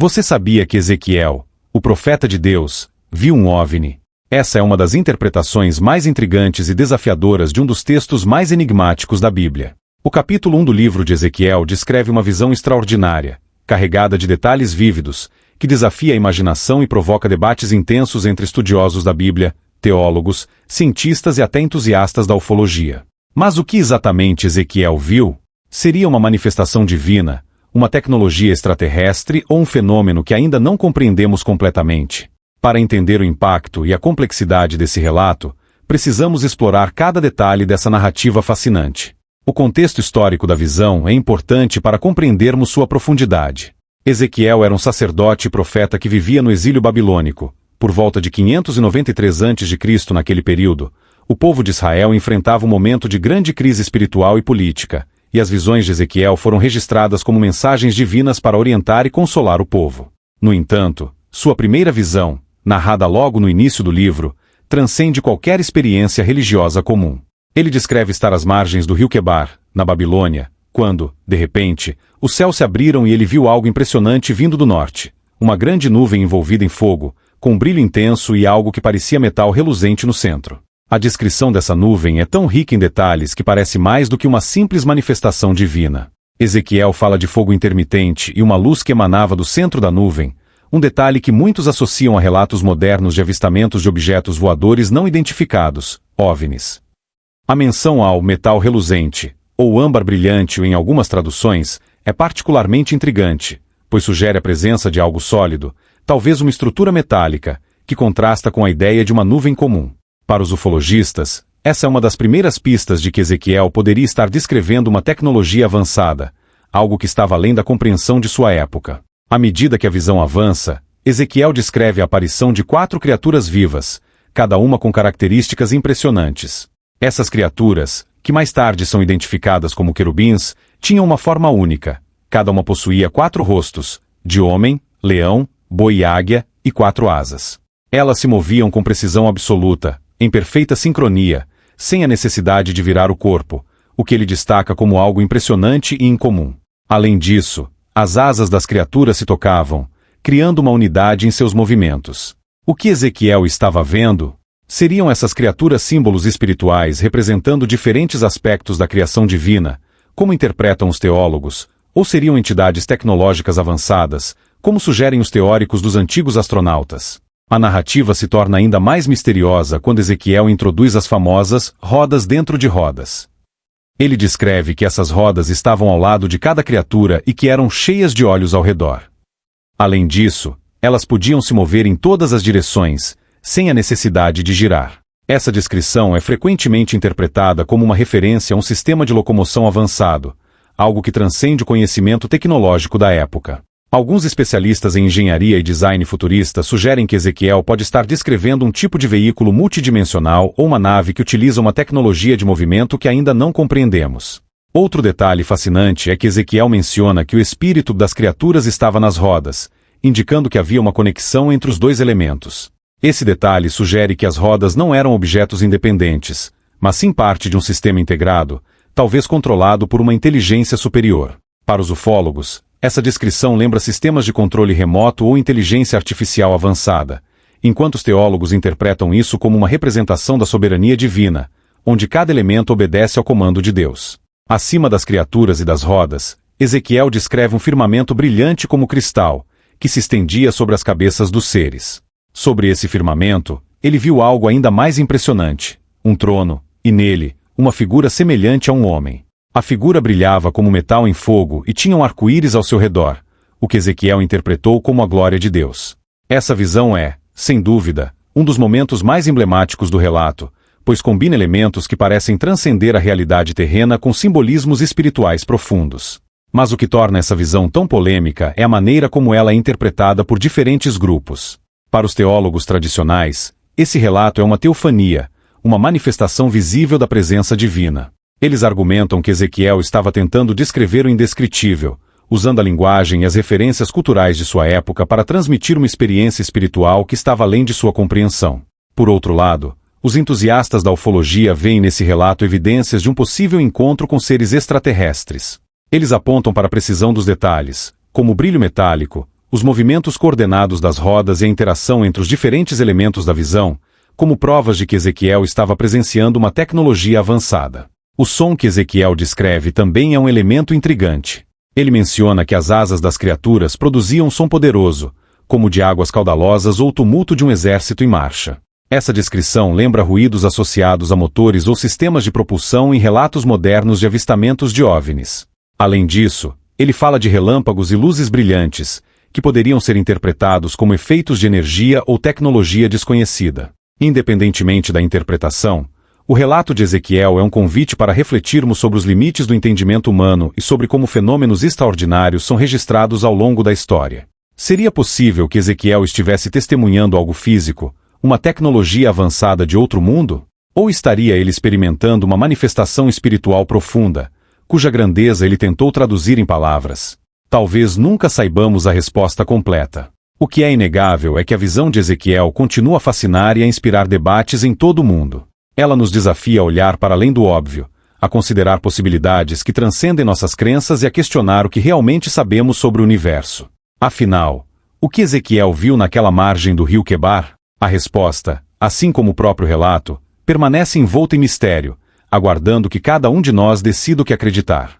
Você sabia que Ezequiel, o profeta de Deus, viu um OVNI? Essa é uma das interpretações mais intrigantes e desafiadoras de um dos textos mais enigmáticos da Bíblia. O capítulo 1 do livro de Ezequiel descreve uma visão extraordinária, carregada de detalhes vívidos, que desafia a imaginação e provoca debates intensos entre estudiosos da Bíblia, teólogos, cientistas e até entusiastas da ufologia. Mas o que exatamente Ezequiel viu? Seria uma manifestação divina, uma tecnologia extraterrestre ou um fenômeno que ainda não compreendemos completamente? Para entender o impacto e a complexidade desse relato, precisamos explorar cada detalhe dessa narrativa fascinante. O contexto histórico da visão é importante para compreendermos sua profundidade. Ezequiel era um sacerdote e profeta que vivia no exílio babilônico. Por volta de 593 a.C., naquele período, o povo de Israel enfrentava um momento de grande crise espiritual e política, e as visões de Ezequiel foram registradas como mensagens divinas para orientar e consolar o povo. No entanto, sua primeira visão, narrada logo no início do livro, transcende qualquer experiência religiosa comum. Ele descreve estar às margens do rio Quebar, na Babilônia, quando, de repente, os céus se abriram e ele viu algo impressionante vindo do norte. Uma grande nuvem envolvida em fogo, com um brilho intenso e algo que parecia metal reluzente no centro. A descrição dessa nuvem é tão rica em detalhes que parece mais do que uma simples manifestação divina. Ezequiel fala de fogo intermitente e uma luz que emanava do centro da nuvem, um detalhe que muitos associam a relatos modernos de avistamentos de objetos voadores não identificados, OVNIs. A menção ao metal reluzente, ou âmbar brilhante em algumas traduções, é particularmente intrigante, pois sugere a presença de algo sólido, talvez uma estrutura metálica, que contrasta com a ideia de uma nuvem comum. Para os ufologistas, essa é uma das primeiras pistas de que Ezequiel poderia estar descrevendo uma tecnologia avançada, algo que estava além da compreensão de sua época. À medida que a visão avança, Ezequiel descreve a aparição de 4 criaturas vivas, cada uma com características impressionantes. Essas criaturas, que mais tarde são identificadas como querubins, tinham uma forma única. Cada uma possuía 4 rostos, de homem, leão, boi e águia, e 4 asas. Elas se moviam com precisão absoluta, em perfeita sincronia, sem a necessidade de virar o corpo, o que ele destaca como algo impressionante e incomum. Além disso, as asas das criaturas se tocavam, criando uma unidade em seus movimentos. O que Ezequiel estava vendo? Seriam essas criaturas símbolos espirituais representando diferentes aspectos da criação divina, como interpretam os teólogos, ou seriam entidades tecnológicas avançadas, como sugerem os teóricos dos antigos astronautas? A narrativa se torna ainda mais misteriosa quando Ezequiel introduz as famosas rodas dentro de rodas. Ele descreve que essas rodas estavam ao lado de cada criatura e que eram cheias de olhos ao redor. Além disso, elas podiam se mover em todas as direções, sem a necessidade de girar. Essa descrição é frequentemente interpretada como uma referência a um sistema de locomoção avançado, algo que transcende o conhecimento tecnológico da época. Alguns especialistas em engenharia e design futurista sugerem que Ezequiel pode estar descrevendo um tipo de veículo multidimensional ou uma nave que utiliza uma tecnologia de movimento que ainda não compreendemos. Outro detalhe fascinante é que Ezequiel menciona que o espírito das criaturas estava nas rodas, indicando que havia uma conexão entre os dois elementos. Esse detalhe sugere que as rodas não eram objetos independentes, mas sim parte de um sistema integrado, talvez controlado por uma inteligência superior. Para os ufólogos, essa descrição lembra sistemas de controle remoto ou inteligência artificial avançada, enquanto os teólogos interpretam isso como uma representação da soberania divina, onde cada elemento obedece ao comando de Deus. Acima das criaturas e das rodas, Ezequiel descreve um firmamento brilhante como cristal, que se estendia sobre as cabeças dos seres. Sobre esse firmamento, ele viu algo ainda mais impressionante, um trono, e nele, uma figura semelhante a um homem. A figura brilhava como metal em fogo e tinha um arco-íris ao seu redor, o que Ezequiel interpretou como a glória de Deus. Essa visão é, sem dúvida, um dos momentos mais emblemáticos do relato, pois combina elementos que parecem transcender a realidade terrena com simbolismos espirituais profundos. Mas o que torna essa visão tão polêmica é a maneira como ela é interpretada por diferentes grupos. Para os teólogos tradicionais, esse relato é uma teofania, uma manifestação visível da presença divina. Eles argumentam que Ezequiel estava tentando descrever o indescritível, usando a linguagem e as referências culturais de sua época para transmitir uma experiência espiritual que estava além de sua compreensão. Por outro lado, os entusiastas da ufologia veem nesse relato evidências de um possível encontro com seres extraterrestres. Eles apontam para a precisão dos detalhes, como o brilho metálico, os movimentos coordenados das rodas e a interação entre os diferentes elementos da visão, como provas de que Ezequiel estava presenciando uma tecnologia avançada. O som que Ezequiel descreve também é um elemento intrigante. Ele menciona que as asas das criaturas produziam um som poderoso, como de águas caudalosas ou o tumulto de um exército em marcha. Essa descrição lembra ruídos associados a motores ou sistemas de propulsão em relatos modernos de avistamentos de OVNIs. Além disso, ele fala de relâmpagos e luzes brilhantes, que poderiam ser interpretados como efeitos de energia ou tecnologia desconhecida. Independentemente da interpretação, o relato de Ezequiel é um convite para refletirmos sobre os limites do entendimento humano e sobre como fenômenos extraordinários são registrados ao longo da história. Seria possível que Ezequiel estivesse testemunhando algo físico, uma tecnologia avançada de outro mundo? Ou estaria ele experimentando uma manifestação espiritual profunda, cuja grandeza ele tentou traduzir em palavras? Talvez nunca saibamos a resposta completa. O que é inegável é que a visão de Ezequiel continua a fascinar e a inspirar debates em todo o mundo. Ela nos desafia a olhar para além do óbvio, a considerar possibilidades que transcendem nossas crenças e a questionar o que realmente sabemos sobre o universo. Afinal, o que Ezequiel viu naquela margem do rio Quebar? A resposta, assim como o próprio relato, permanece envolta em mistério, aguardando que cada um de nós decida o que acreditar.